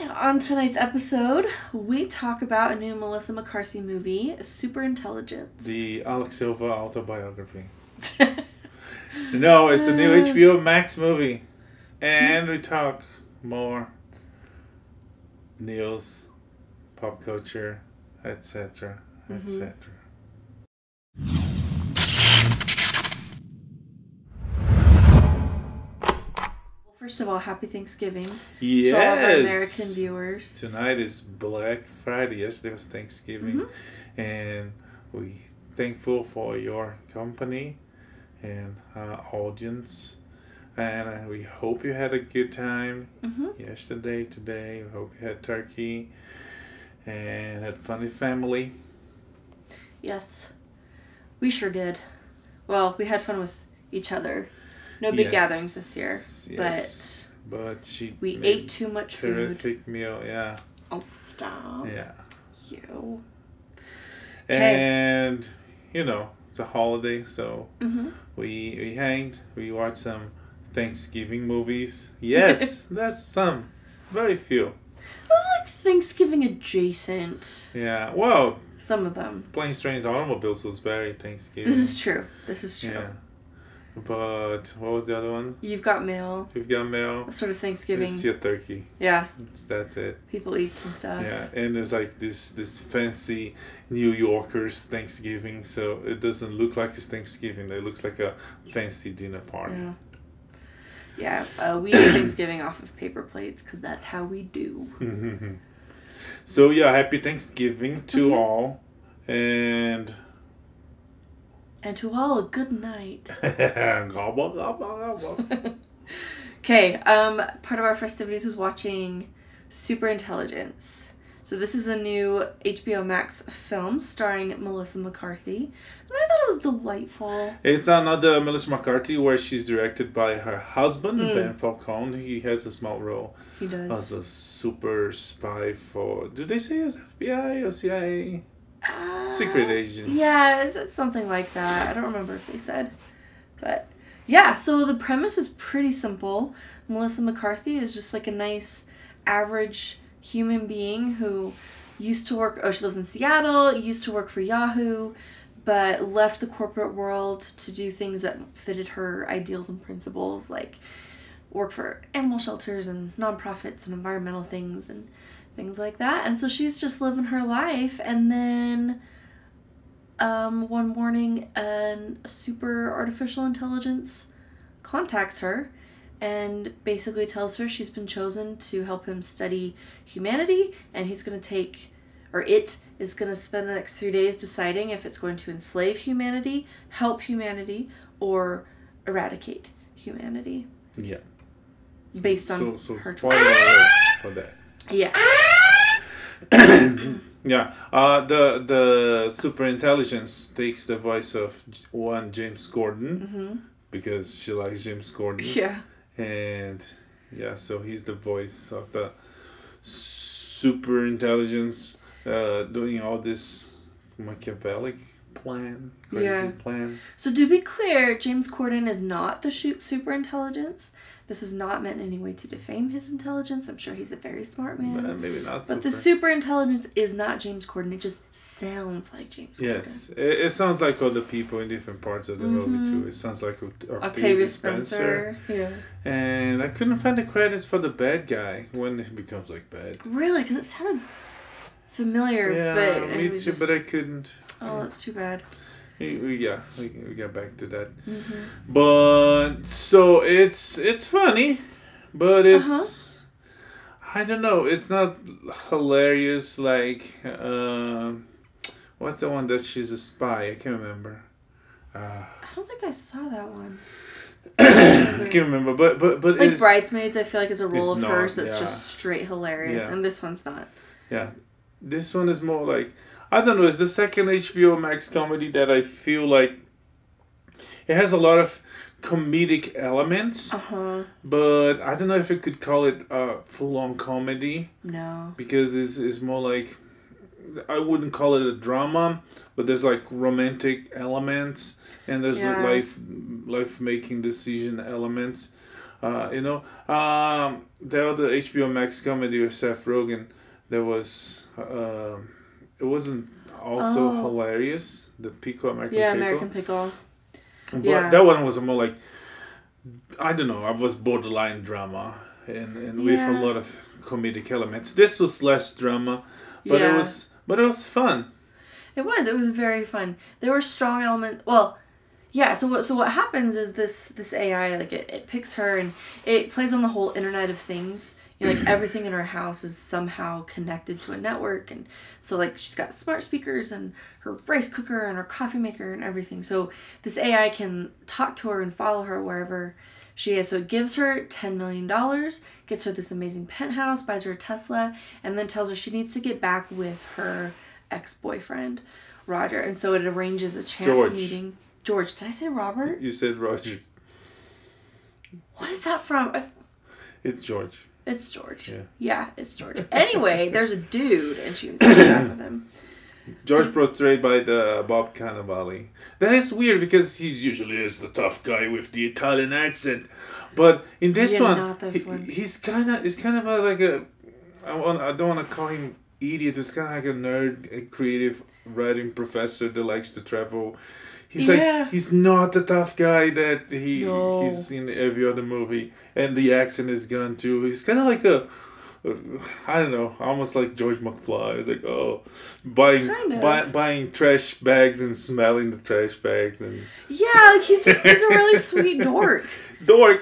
On tonight's episode, we talk about a new Melissa McCarthy movie, Superintelligence. The Alex Silva autobiography. No, it's a new HBO Max movie. And we talk more news, pop culture, etc., etc. First of all, happy Thanksgiving Yes. to all of our American viewers. Tonight is Black Friday. Yesterday was Thanksgiving. And we thankful for your company and audience. And we hope you had a good time yesterday, today. We hope you had turkey and had fun with family. Yes, we sure did. Well, we had fun with each other. No big gatherings this year, but we ate too much food. Terrific meal, yeah. Oh, stop. Yeah. You. And you know, it's a holiday, so we hanged. We watched some Thanksgiving movies. Yes, there's some, very few. Like Thanksgiving adjacent. Yeah, well, some of them. Planes, Trains, Automobiles was very Thanksgiving. This is true. Yeah. But what was the other one? You've Got Mail. You've Got Mail. Sort of Thanksgiving. It's your turkey. Yeah. That's it. People eat some stuff. Yeah, and there's like this fancy New Yorkers Thanksgiving, so it doesn't look like it's Thanksgiving. It looks like a fancy dinner party. Yeah. Yeah. We eat Thanksgiving off of paper plates because that's how we do. So yeah, happy Thanksgiving to all, and to all, a good night. Gobble, gobble, gobble. Okay, part of our festivities was watching Superintelligence. So this is a new HBO Max film starring Melissa McCarthy. And I thought it was delightful. It's another Melissa McCarthy where she's directed by her husband, Ben Falcone. He has a small role. He does. As a super spy for... Did they say as FBI or CIA? Secret agents. Yeah, it's something like that. I don't remember if they said. But yeah, so the premise is pretty simple. Melissa McCarthy is just like a nice, average human being who used to work... she lives in Seattle, used to work for Yahoo, but left the corporate world to do things that fitted her ideals and principles, like work for animal shelters and nonprofits and environmental things and things like that. And so she's just living her life, and then one morning a super artificial intelligence contacts her and basically tells her she's been chosen to help him study humanity, and he's going to take, or it is going to spend the next 3 days deciding if it's going to enslave humanity, help humanity, or eradicate humanity. Yeah. Based on her spoiler for that. Yeah. Yeah. The Superintelligence takes the voice of James Corden because she likes James Corden. Yeah. And yeah, so he's the voice of the Superintelligence doing all this Machiavellic crazy plan. So to be clear, James Corden is not the Superintelligence. This is not meant in any way to defame his intelligence. I'm sure he's a very smart man. Maybe not. But the Superintelligence is not James Corden. It just sounds like James Corden. Yes, it sounds like other people in different parts of the movie too. It sounds like Octavia Spencer. Yeah. And I couldn't find the credits for the bad guy when it becomes like bad. Really? Because it sounded familiar. Yeah, but me too, but I couldn't. Oh, that's too bad. We got back to that. But so it's funny, but it's I don't know. It's not hilarious like what's the one that she's a spy? I can't remember. I don't think I saw that one. I can't remember, but like Bridesmaids, I feel like is a role of not, hers that's just straight hilarious, and this one's not. Yeah, this one is more like. I don't know, it's the second HBO Max comedy that I feel like it has a lot of comedic elements. But I don't know if I could call it a full-on comedy. No. Because it's more like, I wouldn't call it a drama, but there's like romantic elements and there's life making decision elements. The other HBO Max comedy with Seth Rogen, there was it wasn't also hilarious. The American Pickle. American Pickle. But that one was more like, I don't know. I was borderline drama and with a lot of comedic elements. This was less drama, but it was fun. It was very fun. There were strong elements. Well, yeah. So what happens is this AI, like it picks her and it plays on the whole Internet of Things. Like everything in her house is somehow connected to a network, and so like she's got smart speakers and her rice cooker and her coffee maker and everything. So this AI can talk to her and follow her wherever she is. So it gives her $10 million, gets her this amazing penthouse, buys her a Tesla, and then tells her she needs to get back with her ex-boyfriend, Roger. And so it arranges a chance meeting. George, did I say Robert? You said Roger. What is that from? It's George. It's George. Yeah, it's George. Anyway, there's a dude, and she can sit down with him. George portrayed by the Bob Cannavale. That is weird because he's usually is the tough guy with the Italian accent, but in this one, he's kind of like a. I don't want to call him idiot. He's kind of like a nerd, a creative writing professor that likes to travel. He's like, he's not the tough guy that he's in every other movie. And the accent is gone too. He's kind of like I don't know, almost like George McFly. It's like, buying trash bags and smelling the trash bags. And like he's a really sweet dork.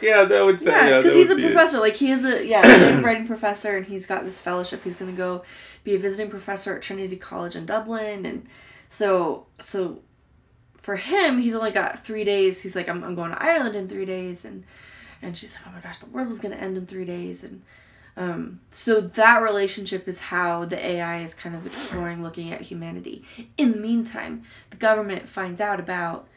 Yeah, that would say. Yeah, because he's a professor. Like he is a writing professor, and he's got this fellowship. He's going to go be a visiting professor at Trinity College in Dublin. And so for him, he's only got 3 days. He's like, I'm going to Ireland in 3 days. And she's like, oh my gosh, the world is going to end in 3 days. And so that relationship is how the AI is kind of exploring, looking at humanity. In the meantime, the government finds out about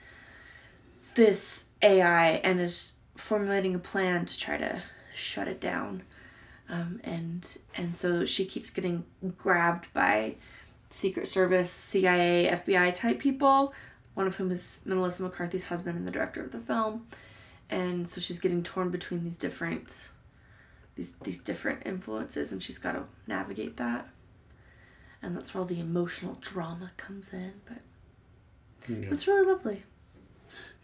this AI and is formulating a plan to try to shut it down. And so she keeps getting grabbed by Secret Service, CIA, FBI type people, one of whom is Melissa McCarthy's husband and the director of the film. And so she's getting torn between these different influences, and she's got to navigate that. And that's where all the emotional drama comes in. But it's really lovely.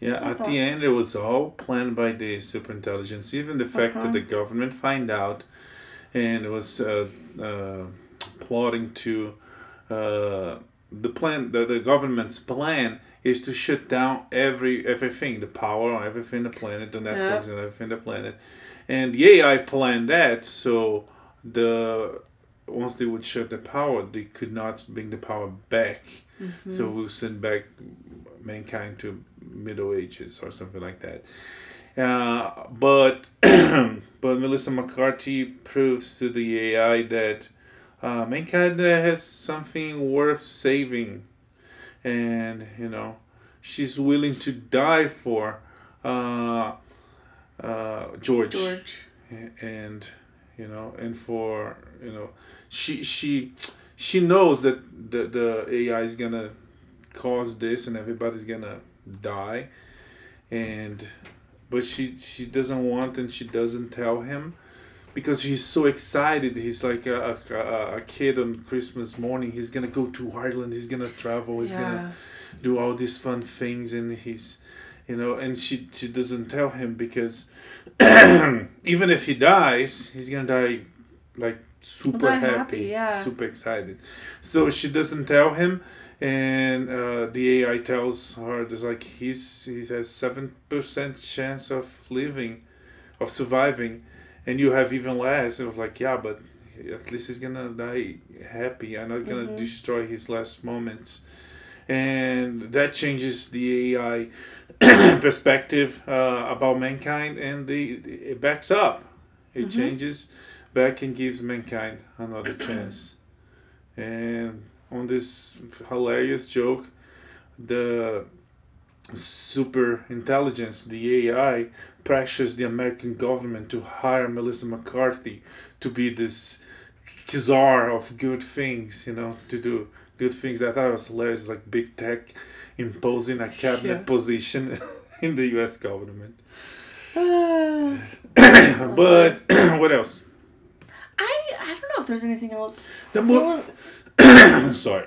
Yeah, at the end, it was all planned by the superintelligence. Even the fact that the government find out, and it was plotting to the plan. The government's plan is to shut down everything, the power on everything, the planet, the networks, and everything, the planet. And the AI planned that, so once they would shut the power, they could not bring the power back. Mm-hmm. So we'll send back mankind to Middle Ages or something like that. But Melissa McCarthy proves to the AI that mankind has something worth saving. And she's willing to die for George, and and for she knows that the AI is gonna cause this and everybody's gonna die, but she doesn't want, and she doesn't tell him. Because he's so excited. He's like a kid on Christmas morning. He's going to go to Ireland. He's going to travel. He's going to do all these fun things. And he's, and she doesn't tell him because even if he dies, he's going to die like super happy, super excited. So she doesn't tell him. And the AI tells her there's like he has 7% chance of surviving. And you have even less. It was like, but at least he's gonna die happy. I'm not gonna destroy his last moments. And that changes the AI perspective about mankind, and it backs up. It changes back and gives mankind another chance. And on this hilarious joke, the super intelligence, the AI, pressures the American government to hire Melissa McCarthy to be this czar of good things, to do good things. I thought it was hilarious, like big tech imposing a cabinet position in the U.S. government. But what else? I don't know if there's anything else. The movie. Sorry.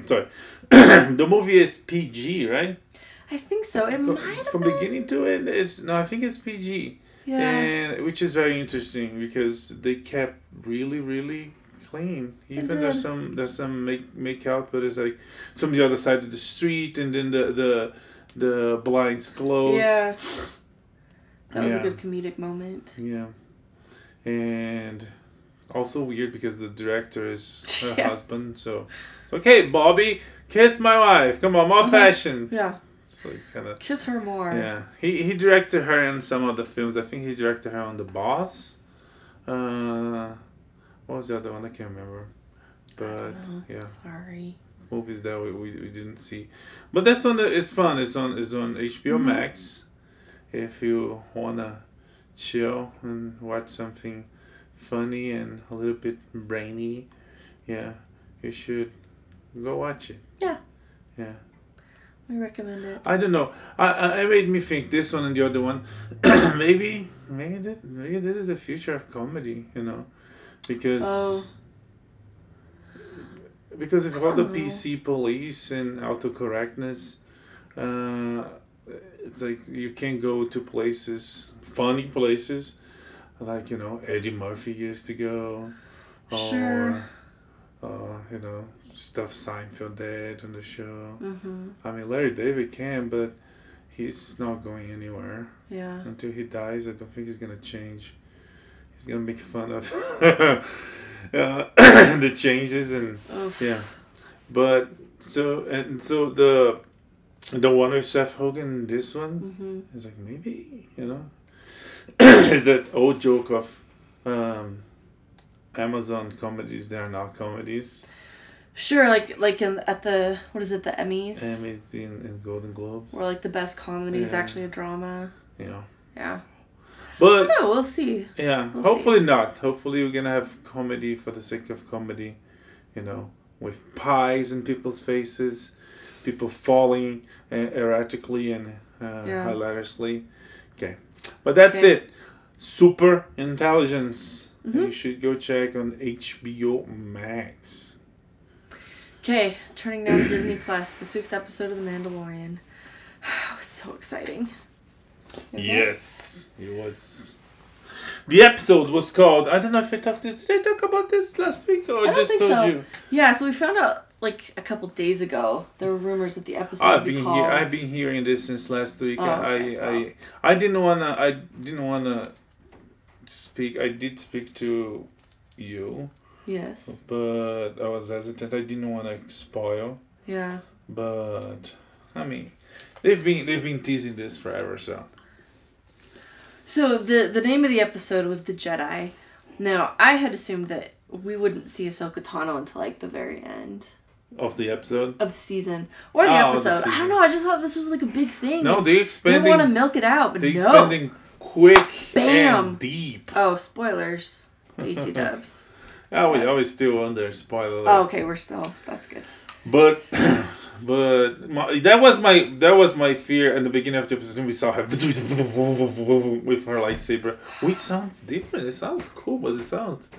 Sorry. The movie is PG, right? I think so. It might from have beginning to end is no. I think it's PG. Yeah. And which is very interesting because they kept really clean. Even there's some make out, but it's like from the other side of the street, and then the blinds close. Yeah. That was a good comedic moment. Yeah. And also weird because the director is her husband, so it's okay, Bobby, kiss my wife. Come on, more passion. Yeah. So kind of kiss her more. Yeah, he directed her in some of the films. I think he directed her on The Boss. What was the other one? I can't remember. But yeah, sorry. Movies that we didn't see, but this one is fun. It's on HBO Max. If you wanna chill and watch something funny and a little bit brainy, yeah, you should go watch it. Yeah. Yeah. I recommend it. I don't know. I made me think this one and the other one. maybe this is the future of comedy. You know, because if all the PC police and autocorrectness, it's like you can go to places, funny places, like Eddie Murphy used to go, Sure. or stuff Seinfeld did on the show. Mm-hmm. I mean, Larry David can, but he's not going anywhere. Yeah. Until he dies, I don't think he's gonna change. He's gonna make fun of the changes and yeah. But so the one with Seth Rogen, this one is like maybe is that old joke of Amazon comedies? They are not comedies. Sure, like at the what is it, the Emmys? Emmys and Golden Globes. Where like the best comedy is actually a drama. Yeah. Yeah. But no, we'll see. Yeah, hopefully not. Hopefully we're gonna have comedy for the sake of comedy, with pies in people's faces, people falling erratically and hilariously. Okay, but that's it. Super Intelligence. You should go check on HBO Max. Okay, turning now to Disney Plus. This week's episode of The Mandalorian. It was so exciting. Yes, it was. The episode was called. I don't know if did I talk about this last week or I just told you? Yeah, so we found out like a couple days ago. There were rumors that the episode would be called. I've been hearing this since last week. Oh, I didn't wanna speak. I did speak to you. Yes. But I was hesitant. I didn't want to spoil. Yeah. But I mean, they've been teasing this forever, so. So the name of the episode was The Jedi. Now, I had assumed that we wouldn't see Ahsoka Tano until like the very end. Of the episode? Of the season. Or the episode. I don't know, I just thought this was like a big thing. No, they expanding. They want to milk it out, but they expanding quick and deep. Oh, spoilers. AT dubs. Oh, we always still under spoiler. Oh, okay, we're still. That's good. But that was my fear in the beginning of the episode when we saw her with her lightsaber, which sounds different. It sounds cool, but it sounds.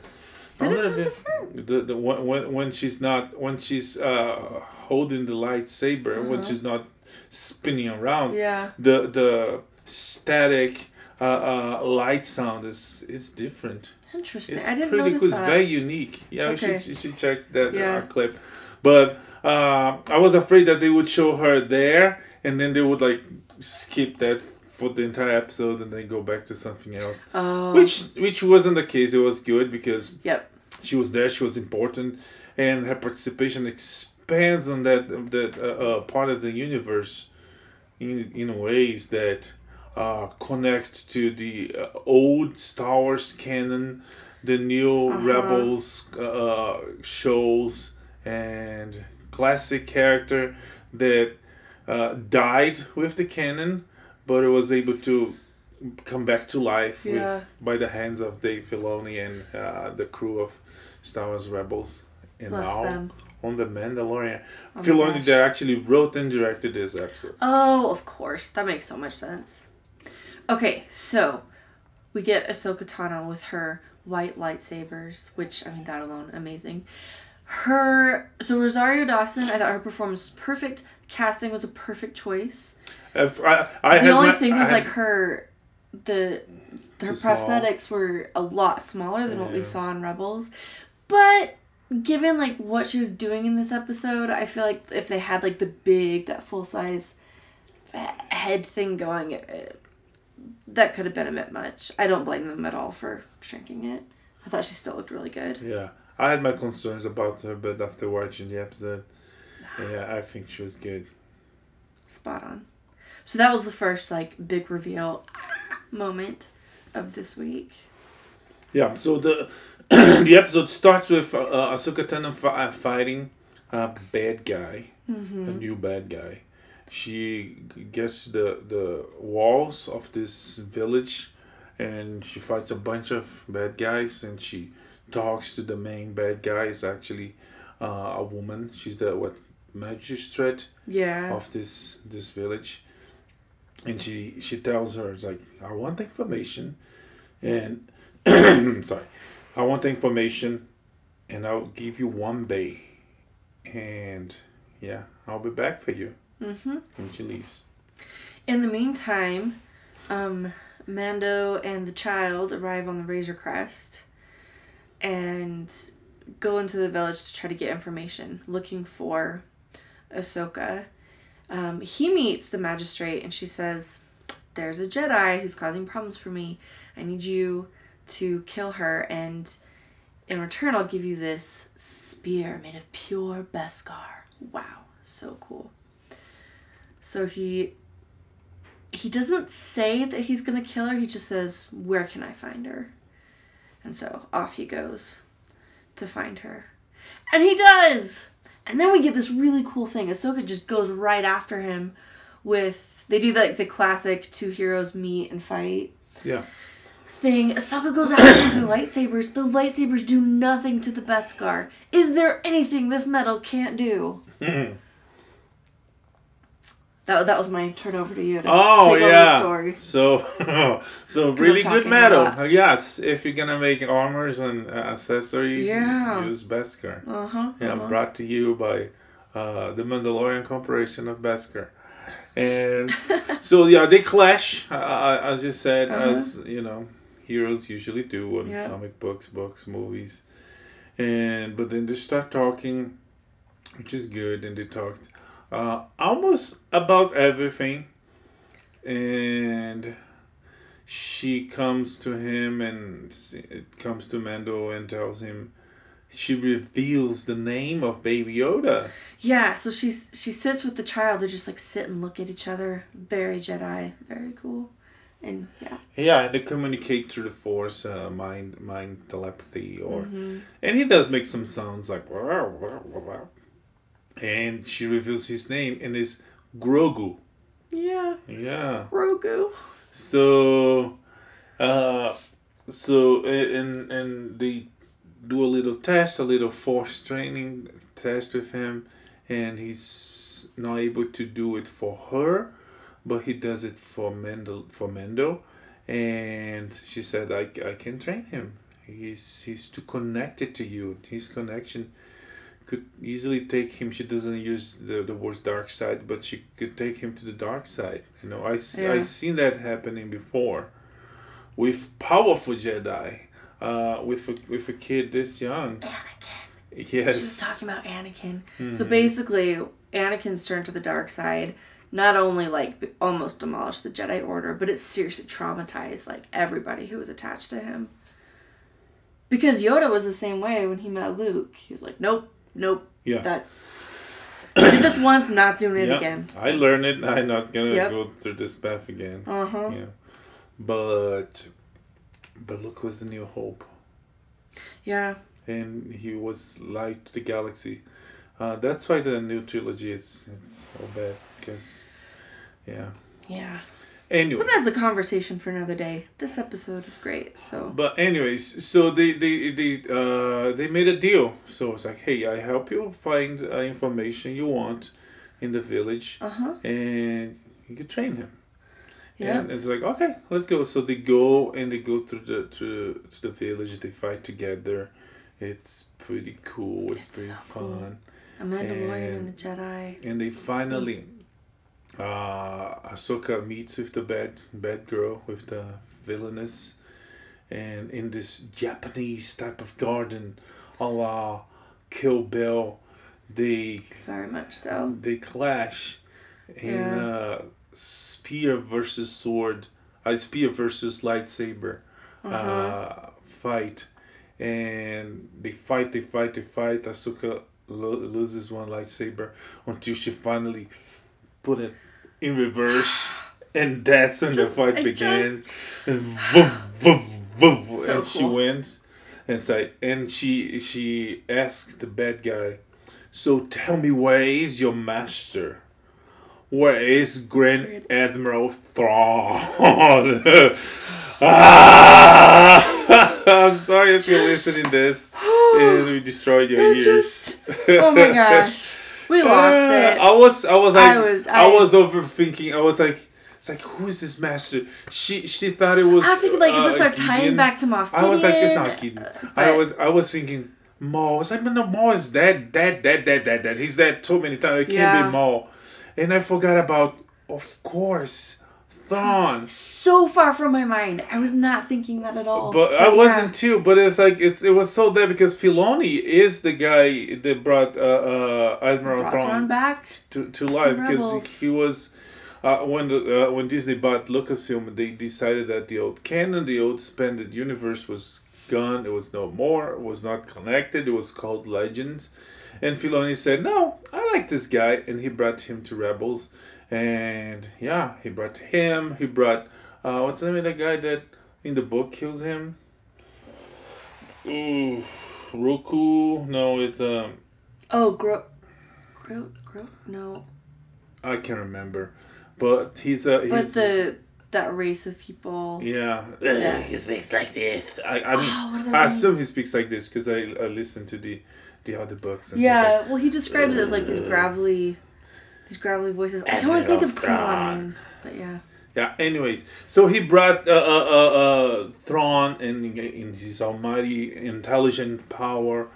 Did it sound different? The when she's holding the lightsaber, when she's not spinning around. Yeah. The static light sound is different. Interesting. It's I didn't pretty notice cool. that. It's very unique. Yeah, okay. you should check that clip. But I was afraid that they would show her there and then they would like skip that for the entire episode and then go back to something else. Oh. Which wasn't the case. It was good because she was there. She was important, and her participation expands on that part of the universe in ways that. Connect to the old Star Wars canon, the new Rebels shows, and classic character that died with the canon, but it was able to come back to life by the hands of Dave Filoni and the crew of Star Wars Rebels. And now on The Mandalorian. Filoni that actually wrote and directed this episode. Oh, of course. That makes so much sense. Okay, so we get Ahsoka Tano with her white lightsabers, which, I mean, that alone, amazing. So Rosario Dawson, I thought her performance was perfect. Casting was a perfect choice. The only thing was like her prosthetics were a lot smaller than what we saw in Rebels. But given like what she was doing in this episode, I feel like if they had like that full size head thing going, that could have been a bit much. I don't blame them at all for shrinking it. I thought she still looked really good. Yeah. I had my concerns about her, but after watching the episode, yeah, I think she was good. Spot on. So that was the first, like, big reveal moment of this week. Yeah, so the the episode starts with Ahsoka Tano fighting a bad guy, a new bad guy. She gets to the walls of this village, and she fights a bunch of bad guys, and she talks to the main bad guy. Is actually a woman. She's the magistrate of this village, and she tells her, it's like, I want information, and sorry, I want the information, and I'll give you 1 day, and yeah, I'll be back for you. And she leaves. In the meantime, Mando and the child arrive on the Razor Crest and go into the village to try to get information, looking for Ahsoka. He meets the magistrate and she says, there's a Jedi who's causing problems for me. I need you to kill her, and in return I'll give you this spear made of pure Beskar. Wow, so cool. So he doesn't say that he's gonna kill her, he just says, where can I find her? And so off he goes to find her. And he does! And then we get this really cool thing. Ahsoka just goes right after him with, they do like the classic 2 heroes meet and fight thing. Ahsoka goes after him with lightsabers. The lightsabers do nothing to the Beskar. Is there anything this metal can't do? That was my turnover to you to take over the story. So really good metal. Yes, if you're gonna make armors and accessories, use Beskar. Brought to you by the Mandalorian Corporation of Beskar. And so they clash, as you said, as you know, heroes usually do in comic books, movies, but then they start talking, which is good, and they talked almost about everything, and she comes to him and it comes to Mando and tells him, she reveals the name of Baby Yoda. Yeah, so she sits with the child. They just like sit and look at each other. Very Jedi, very cool, and and they communicate through the Force, mind telepathy, or and he does make some sounds like wow, wow, wow. And she reveals his name, and it's Grogu. Yeah. Grogu. So, and they do a little Force training test with him, and he's not able to do it for her, but he does it for Mando, and she said, I can train him. He's too connected to you. His connection could easily take him. She doesn't use the words dark side, but she could take him to the dark side. You know, I've seen that happening before with powerful Jedi, with a kid this young. Anakin. Yes. She was talking about Anakin. So basically, Anakin's turned to the dark side not only like almost demolished the Jedi Order, but it seriously traumatized like everybody who was attached to him. Because Yoda was the same way when he met Luke. He was like, nope. Yeah. Did this once, not doing it again. I learned it. I'm not gonna go through this path again. Yeah. But Luke was the New Hope. Yeah. And he was light to the galaxy. That's why the new trilogy it's so bad, because yeah. Anyways. But that's a conversation for another day. This episode is great, so. But anyways, so they made a deal. So it's like, hey, I help you find information you want in the village, and you can train him. Yeah. And it's like, okay, let's go. So they go and they go to the village. They fight together. It's pretty cool. It's pretty so fun. Cool. A Mandalorian and a Jedi. And they finally, Ahsoka meets with the bad girl, with the villainess, and in this Japanese type of garden, a la Kill Bill, they very much so. They clash in spear versus sword, spear versus lightsaber fight, and they fight. Ahsoka loses one lightsaber until she finally put it in reverse, and that's when the fight begins. And boom, boom, boom, so and she wins. And she asked the bad guy, "So tell me, where is your master? Where is Grand Admiral Thrawn?" I'm sorry if you're listening to this and we destroyed your ears. Oh my gosh, we lost it. I was overthinking. I was like, it's like, who is this master? She thought it was. I was thinking, like, is this our tying back to Moff Gideon? I was like, it's not Gideon. I was thinking Maul. I was like, no, Maul is dead. He's dead too many times. It can't be Maul. And I forgot about, of course, Thrawn. So far from my mind. I was not thinking that at all. But I wasn't too. But it's like it was so dead because Filoni is the guy that brought Admiral Thrawn back to life, because he was. When Disney bought Lucasfilm, they decided that the old canon, the old expanded universe was gone. It was no more. It was not connected. It was called Legends. And Filoni said, no, I like this guy. And he brought him to Rebels. And yeah, he brought him. He brought, what's the name of the guy that in the book kills him? Ooh, Roku? No, it's, Oh, no. I can't remember. But that race of people. Yeah. He speaks like this. I assume he speaks like this because I listened to the other books. And yeah, well, he describes it as like these gravelly voices. I don't want to think of Klingon names, but yeah. Yeah. Anyways, so he brought Thrawn in his almighty intelligent power,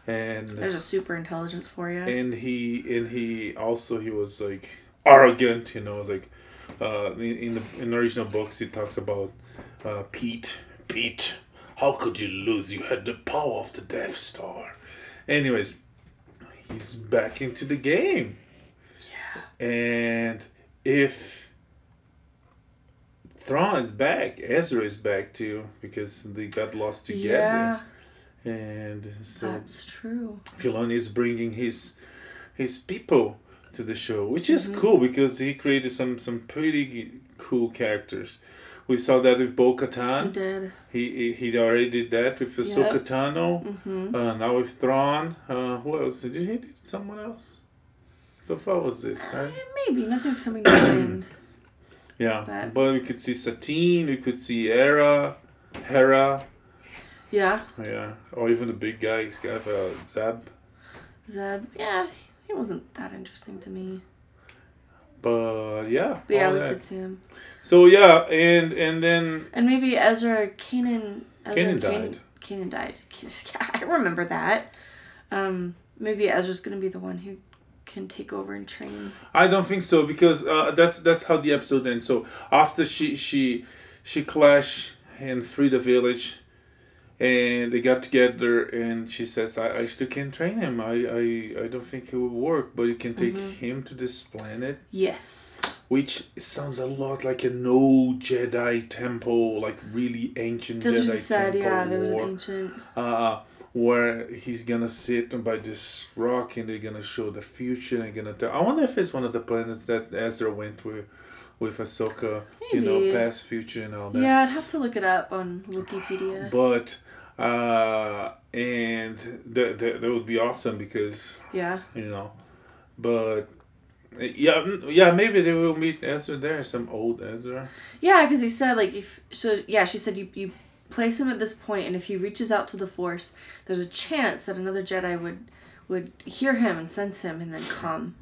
and there's a super intelligence for you. And he was like arrogant, it's like in the original books he talks about Pete, how could you lose? You had the power of the Death Star. Anyways, he's back into the game. Yeah. And if Thrawn is back, Ezra is back too, because they got lost together. Yeah. And so that's true. Filoni is bringing his people to the show, which is cool because he created some pretty cool characters. We saw that with Bo-Katan. He did. He already did that with Ahsoka Tano. Now with Thrawn. Who else? Did he do someone else? So far was it, right? Maybe. Nothing's coming to mind. Yeah. But we could see Satine. We could see Hera. Yeah. Yeah. Or even the big guy. He's got Zeb. Yeah. He wasn't that interesting to me. But yeah. But yeah, we could see him. So yeah, and then. And maybe Kanan died. Kanan died. Yeah, I remember that. Maybe Ezra's gonna be the one who can take over and train. I don't think so, because that's how the episode ends. So after she clashed and freed the village, and they got together, and she says, I still can't train him. I don't think it will work, but you can take him to this planet. Yes. Which sounds a lot like an old Jedi temple, like really ancient Jedi temple. Yeah, there was an ancient. Where he's gonna sit by this rock, and they're gonna show the future, and gonna tell. I wonder if it's one of the planets that Ezra went with Ahsoka, Maybe. Past, future, and all that. Yeah, I'd have to look it up on Wikipedia. But and that would be awesome because but yeah, maybe they will meet Ezra there, some old Ezra. Yeah, because he said she said you place him at this point, and if he reaches out to the Force, there's a chance that another Jedi would hear him and sense him and then come.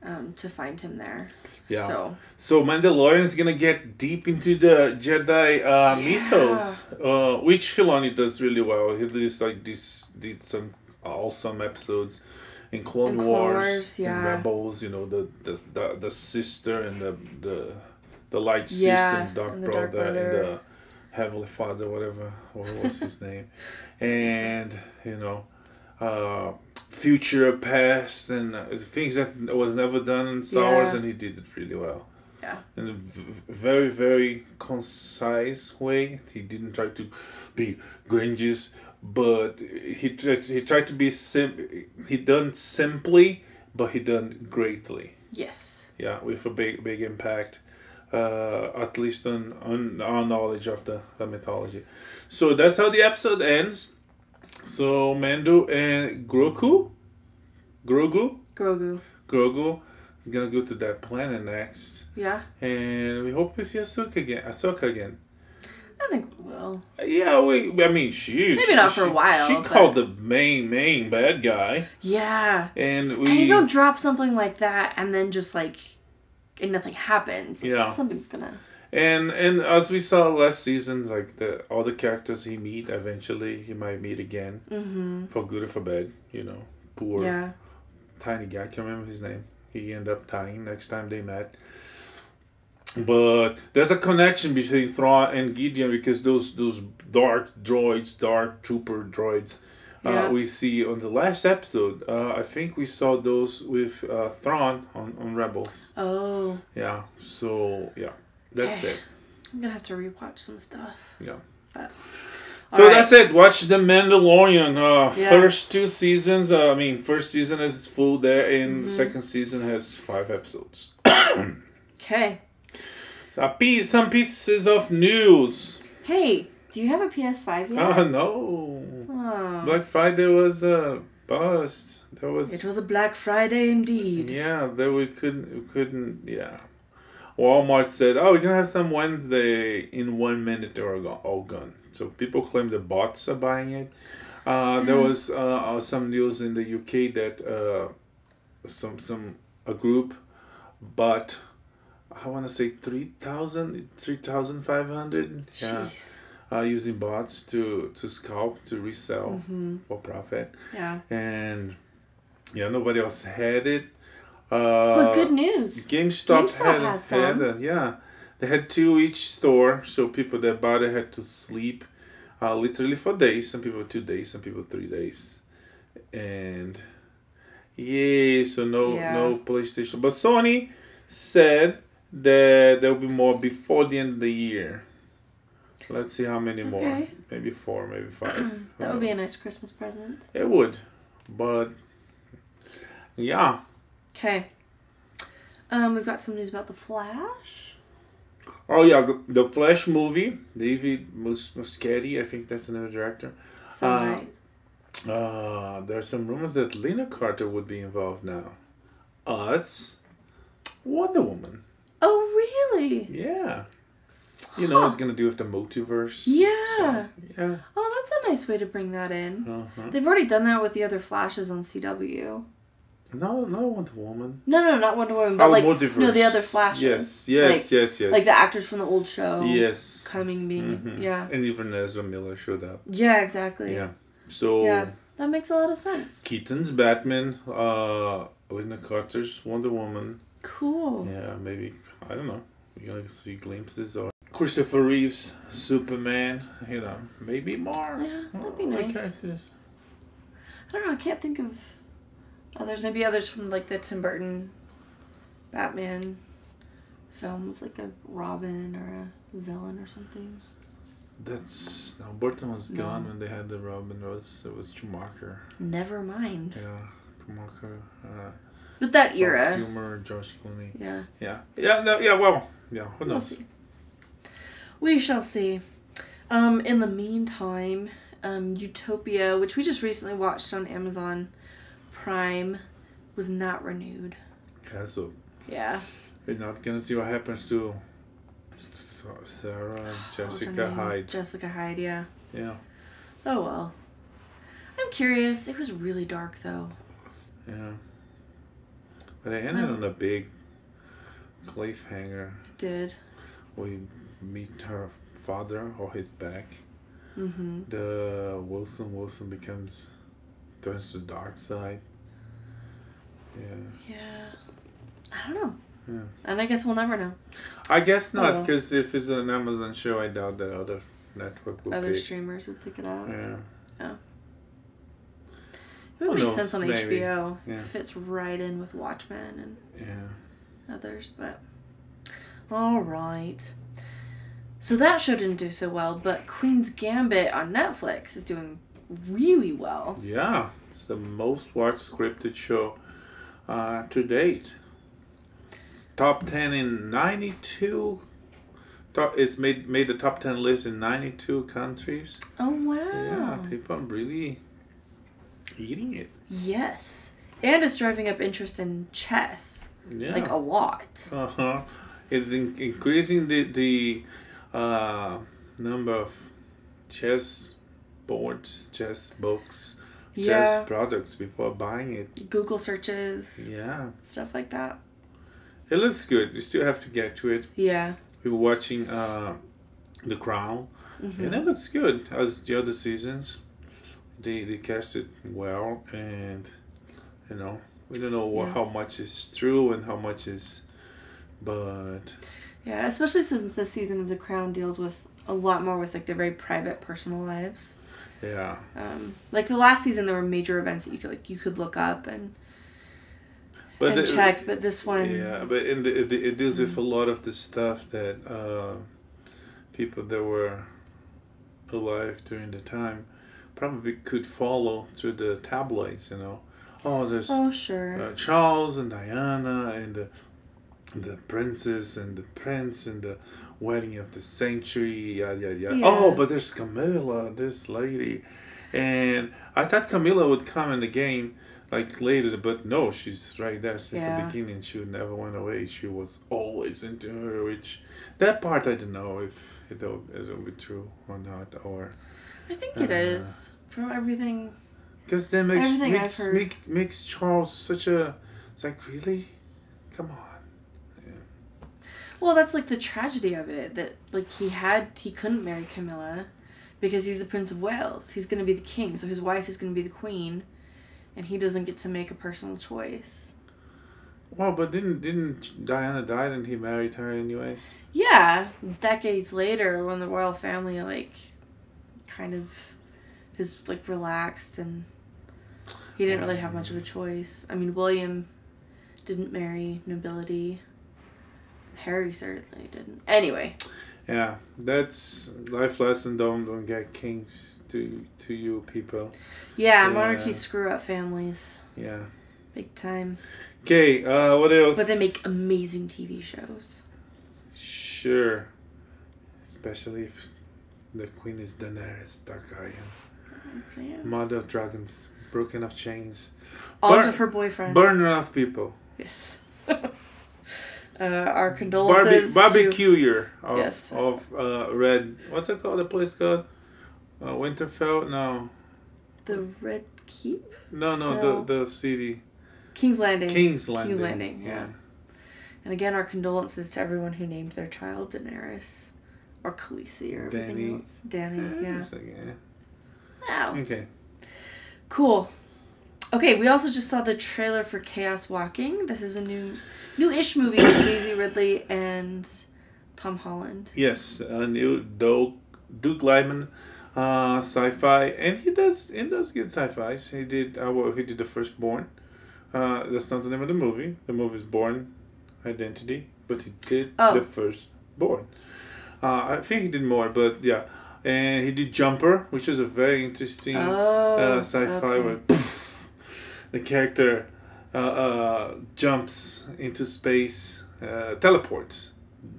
to find him there. Yeah. So Mandalorian is gonna get deep into the Jedi mythos, which Filoni does really well. He did some awesome episodes in Clone Wars, yeah. and Rebels. You know, the sister and the light sister and dark brother and the Heavenly Father, whatever. What was his name? And future, past, and things that was never done in Star Wars, and he did it really well. Yeah. In a very, very concise way. He didn't try to be grandiose, but he tried to be he done simply, but he done greatly. Yes. Yeah, with a big impact, at least on our knowledge of the mythology. So that's how the episode ends. So Mando and Grogu is gonna go to that planet next. Yeah. And we hope we see Ahsoka again. I think we will. Yeah, I mean, maybe not for a while. She called the main bad guy. Yeah. And you don't drop something like that and then just and nothing happens. Yeah. Something's gonna. And as we saw last season, all the characters he meet, eventually he might meet again. Mm-hmm. For good or for bad, poor tiny guy, I can't remember his name. He ended up dying next time they met. But there's a connection between Thrawn and Gideon because those dark trooper droids we see on the last episode. I think we saw those with Thrawn on Rebels. Oh. Yeah. So yeah. That's it. I'm gonna have to rewatch some stuff. Yeah. But, that's it. Watch The Mandalorian. First 2 seasons. First season is full there, and the second season has 5 episodes. Okay. So some pieces of news. Hey, do you have a PS5 yet? No. Oh. Black Friday was a bust. It was a Black Friday indeed. Yeah, we couldn't. Yeah. Walmart said, we're going to have some Wednesday. In 1 minute, they were all gone. So people claim the bots are buying it. There was some news in the UK that a group bought, I want to say 3,500. Yeah. Using bots to scalp, to resell for profit. Yeah. And nobody else had it. But good news. GameStop had some. They had 2 each store, so people that bought it had to sleep literally for days. Some people 2 days, some people 3 days, and so no PlayStation. But Sony said that there will be more before the end of the year. Let's see how many more. Maybe 4, maybe 5. That would be a nice Christmas present. It would, but yeah. Okay. We've got some news about The Flash. Oh yeah, the Flash movie. David Muschietti, I think that's another director. Sounds right. There are some rumors that Lena Carter would be involved now. Wonder Woman. Oh really? Yeah. It's gonna do with the multiverse. Yeah. So, yeah. Oh, that's a nice way to bring that in. They've already done that with the other Flashes on CW. No, Wonder Woman. No, not Wonder Woman, but multiverse. The other Flashes. Yes. Like the actors from the old show. Yes. Being, And even Ezra Miller showed up. Yeah, exactly. Yeah. So. Yeah, that makes a lot of sense. Keaton's Batman, Lena Carter's Wonder Woman. Cool. Yeah, maybe, I don't know. We're gonna see glimpses of Christopher Reeve's Superman. Maybe more. Yeah, that'd be nice. Characters. I don't know. I can't think of. There's maybe others from the Tim Burton Batman films, like a Robin or a villain or something. Burton was gone when they had the Robin. It was Schumacher. Never mind. Yeah, Schumacher. But that era. Humor, George Clooney. Yeah. Yeah. Who knows? We shall see. In the meantime, Utopia, which we just recently watched on Amazon Prime, was not renewed. Cancelled. Yeah. We're not gonna see what happens to Sarah and Jessica Hyde. Jessica Hyde, yeah. Yeah. Oh well. I'm curious. It was really dark though. Yeah. But it ended on a big cliffhanger. It did. We meet her father or his back. Mm-hmm. The Wilson turns to the dark side. Yeah. I don't know. Yeah. And I guess we'll never know. I guess not, because if it's an Amazon show, I doubt that other network will Other pick. streamers would pick it up. Yeah. Oh. It would make sense on maybe. HBO. Yeah. Fits right in with Watchmen and Yeah. others, but alright. So that show didn't do so well, but Queen's Gambit on Netflix is doing really well. Yeah. It's the most watched scripted show to date. It's top 10 in 92. It's made the top 10 list in 92 countries. Oh, wow. Yeah, people are really eating it. Yes. And it's driving up interest in chess. Yeah. Like a lot. Uh-huh. It's increasing the number of chess boards, chess books, chess products. People are buying it. Google searches. Yeah. Stuff like that. It looks good. You still have to get to it. Yeah. We were watching The Crown, and it looks good as the other seasons. They cast it well, and we don't know how much is true and how much is, but yeah, especially since this season of The Crown deals with a lot more with like their very private personal lives. Yeah. Like the last season, there were major events that you could look up and check, but this one... Yeah, but it deals with a lot of the stuff that people that were alive during the time probably could follow through the tabloids, there's sure. Charles and Diana and the princess and the prince and the wedding of the century, yada, yada, yada. Yeah. Oh, but there's Camilla, this lady. And I thought Camilla would come in the game like later, but no, she's right there since the beginning. She never went away. She was always into her, which that part I don't know if it'll be true or not, or I think it is from everything. Because that makes Charles such a. It's like, really, come on. Yeah. Well, that's like the tragedy of it, that like he couldn't marry Camilla because he's the Prince of Wales. He's gonna be the king, so his wife is gonna be the queen. And he doesn't get to make a personal choice. Well, but didn't Diana die and he married her anyways? Yeah, decades later when the royal family kind of is relaxed and he didn't really have much of a choice. I mean, William didn't marry nobility. Harry certainly didn't. Anyway. Yeah, that's life lesson. Don't get kings to you people. Yeah, monarchies screw up families. Yeah. Big time. Okay, what else? But they make amazing TV shows. Sure. Especially if the queen is Daenerys Targaryen. Yeah. Mother of dragons, broken of chains. All of her boyfriend. Burner of people. Yes. Our condolences barbecuer yes. of Red. What's it called? The place called Winterfell? No. The Red Keep? No. The city. King's Landing. King's Landing. Yeah. And again, our condolences to everyone who named their child Daenerys or Khaleesi or everything else. Danny. Yeah. Wow. Okay. Cool. Okay, we also just saw the trailer for Chaos Walking. This is a new-ish movie with Daisy Ridley and Tom Holland. Yes, a new Doug Liman sci-fi, and he does good sci-fis. He did the Firstborn. That's not the name of the movie. The movie is Born Identity, but he did the Firstborn. I think he did more, but yeah. And he did Jumper, which is a very interesting sci-fi where the character jumps into space, teleports,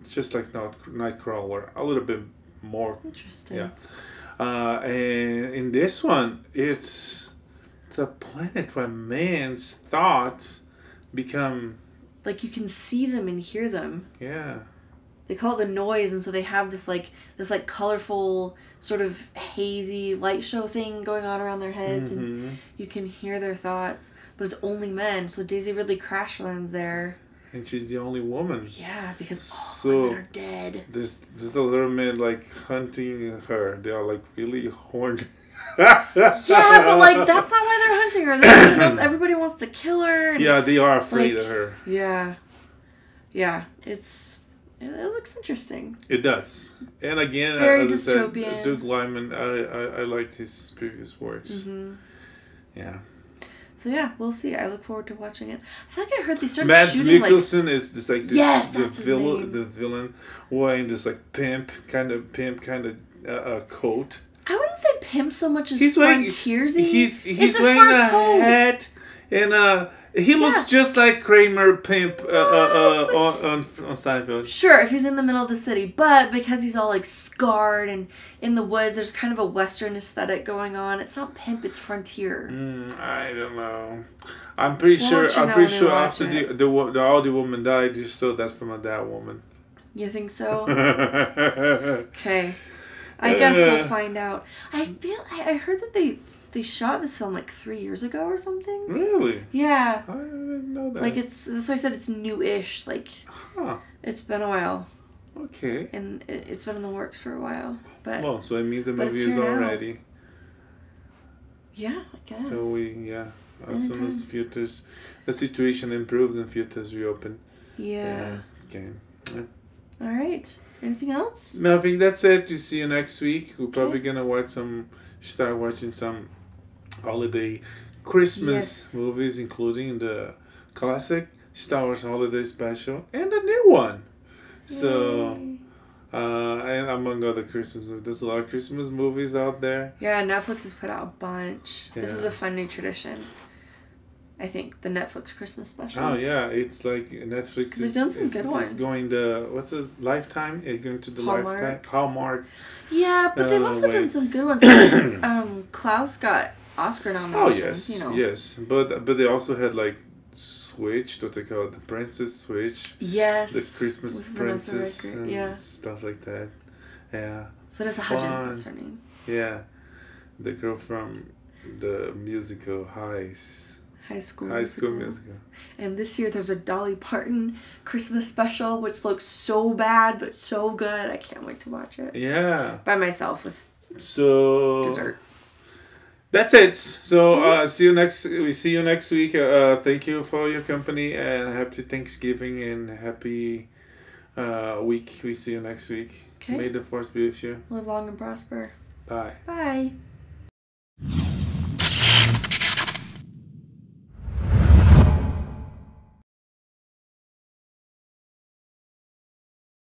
just like Nightcrawler, a little bit more. Interesting. Yeah. And in this one, it's a planet where man's thoughts become... Like you can see them and hear them. Yeah. they call it the noise, and so they have this colorful sort of hazy light show thing going on around their heads, and you can hear their thoughts, but it's only men. So Daisy Ridley crash lands there. And she's the only woman. Yeah, because all men are dead. There's the little men like hunting her. They are like really horned. Yeah, but like that's not why they're hunting her. Everybody wants to kill her. And, yeah, they are afraid of her. Yeah, it looks interesting. It does. And again, very as dystopian. I said, Doug Liman, I liked his previous works. Mm-hmm. Yeah. So yeah, we'll see. I look forward to watching it. I feel like I heard they started Mads shooting Mikkelsen is just like this, yes, the villain wearing this like pimp kind of coat. I wouldn't say pimp so much as He's wearing frontiersy. He's wearing a hat and he looks just like Kramer Pimp on Seinfeld. Sure, if he's in the middle of the city, but because he's all like scarred and in the woods, there's kind of a Western aesthetic going on. It's not pimp, it's frontier. I don't know. I'm pretty sure after the older woman died, you stole that from a dead woman. You think so? Okay. I guess we'll find out. I heard that they shot this film like 3 years ago or something. Really? Yeah. I didn't know that. Like that's why I said it's new-ish. Like, it's been a while. Okay. And it's been in the works for a while. But well, so it means the movie is all ready. Yeah, I guess. So as soon as the situation improves and theaters reopen. Yeah. Okay. Yeah. All right. Anything else? No, I think that's it. We see you next week. We're probably gonna start watching some holiday Christmas movies, including the classic Star Wars Holiday Special and a new one. Yay. So, and among other Christmas movies, there's a lot of Christmas movies out there. Yeah, Netflix has put out a bunch. Yeah. This is a fun new tradition. I think the Netflix Christmas special. Oh yeah, it's like Netflix they've done some good ones. Is going to Lifetime? It's going to the Hallmark. Lifetime Hallmark. Yeah, but they've also done some good ones. Klaus got Oscar nominations. Oh yes, yes, but they also had like Switch, what they call it, the Princess Switch. Yes. The Christmas Princess and stuff like that. Yeah. Vanessa Hudgens, that's her name. Yeah, the girl from the musical High School Musical. And this year there's a Dolly Parton Christmas special, which looks so bad but so good. I can't wait to watch it. Yeah. By myself with dessert. That's it. So we see you next week. Thank you for your company and happy Thanksgiving and happy week. We see you next week. Okay. May the force be with you. Live long and prosper. Bye. Bye.